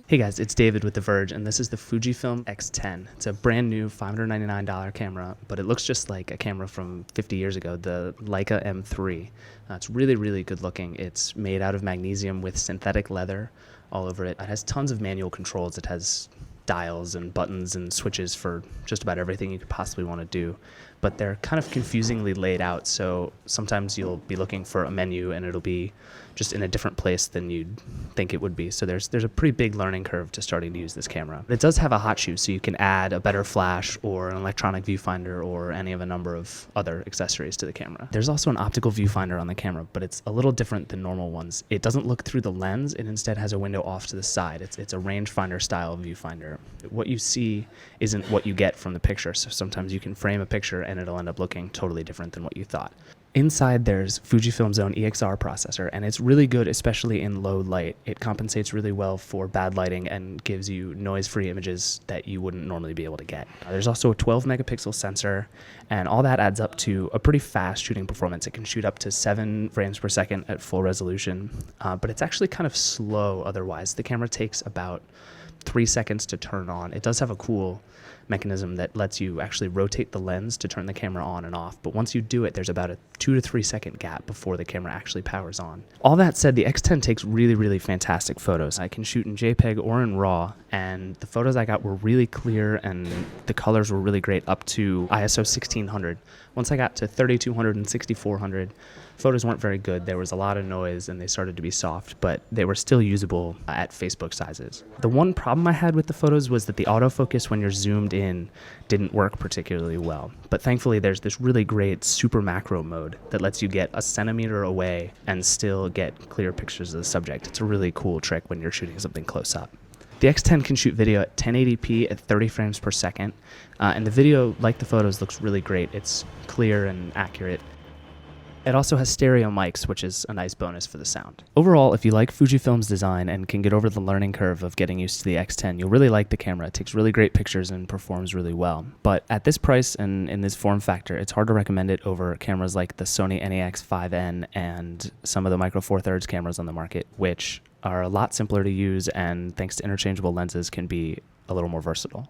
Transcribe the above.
Hey guys, it's David with The Verge, and this is the Fujifilm X10. It's a brand new $599 camera, but it looks just like a camera from 50 years ago, the Leica M3. It's really, really good looking. It's made out of magnesium with synthetic leather all over it. It has tons of manual controls. It has dials and buttons and switches for just about everything you could possibly want to do, but they're kind of confusingly laid out, so sometimes you'll be looking for a menu and it'll be just in a different place than you'd think it would be. So there's a pretty big learning curve to starting to use this camera. It does have a hot shoe, so you can add a better flash or an electronic viewfinder or any of a number of other accessories to the camera. There's also an optical viewfinder on the camera, but it's a little different than normal ones. It doesn't look through the lens, it instead has a window off to the side. It's a rangefinder style viewfinder. What you see isn't what you get from the picture, so sometimes you can frame a picture and it'll end up looking totally different than what you thought. Inside there's Fujifilm's own EXR processor, and it's really good, especially in low light. It compensates really well for bad lighting and gives you noise-free images that you wouldn't normally be able to get. There's also a 12 megapixel sensor, and all that adds up to a pretty fast shooting performance. It can shoot up to 7 frames per second at full resolution, but it's actually kind of slow otherwise. The camera takes about 3 seconds to turn on. It does have a cool mechanism that lets you actually rotate the lens to turn the camera on and off, but once you do it, there's about a 2 to 3 second gap before the camera actually powers on. All that said, the X10 takes really, really fantastic photos. I can shoot in JPEG or in RAW, and the photos I got were really clear and the colors were really great up to ISO 1600. Once I got to 3200 and 6400, photos weren't very good. There was a lot of noise and they started to be soft, but they were still usable at Facebook sizes. The one problem I had with the photos was that the autofocus when you're zoomed in didn't work particularly well. But thankfully there's this really great super macro mode that lets you get a centimeter away and still get clear pictures of the subject. It's a really cool trick when you're shooting something close up. The X10 can shoot video at 1080p at 30 frames per second, and the video, like the photos, looks really great. It's clear and accurate. It also has stereo mics, which is a nice bonus for the sound. Overall, if you like Fujifilm's design and can get over the learning curve of getting used to the X10, you'll really like the camera. It takes really great pictures and performs really well. But at this price and in this form factor, it's hard to recommend it over cameras like the SONY NEX5N and some of the Micro Four Thirds cameras on the market, which are a lot simpler to use and thanks to interchangeable lenses can be a little more versatile.